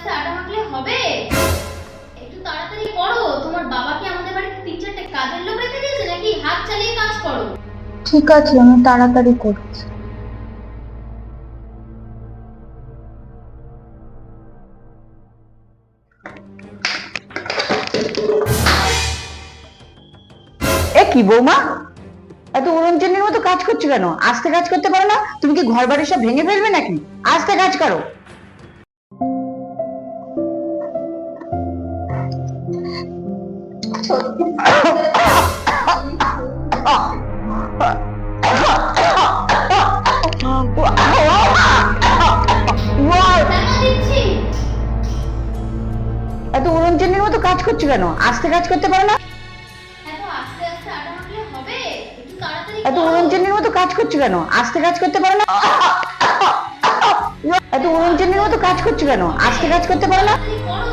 আস্তে আটা মাখলে হবে? একটু তাড়াতাড়ি করো। তোমার বাবা কি আমাদের বাড়িতে 3-4টে কাজের লোক রেখে দিয়েছে নাকি? হাত চালিয়ে কাজ করো। ঠিক আছে, আমি তাড়াতাড়ি করছি। এ কি বৌমা, এত উড়নচণ্ডীর মতো কাজ করছো কেন? আস্তে কাজ করতে পারো না? তুমি কি ঘর বাড়ি সব ভেঙে ফেলবে নাকি? আস্তে কাজ করো। টাকা দিচ্ছি। এত উড়নচণ্ডীর মতো কাজ করছো কেন? আস্তে কাজ করতে পারো না? এত আস্তে আস্তে আটা মাখলে হবে? একটু তাড়াতাড়ি এত করো। উড়নচণ্ডীর মতো কাজ করছো কেন? আস্তে কাজ করতে পারো না? এত উড়নচণ্ডীর মতো কাজ করছো কেন? আস্তে কাজ করতে পারো না? তাড়াতাড়ি করো।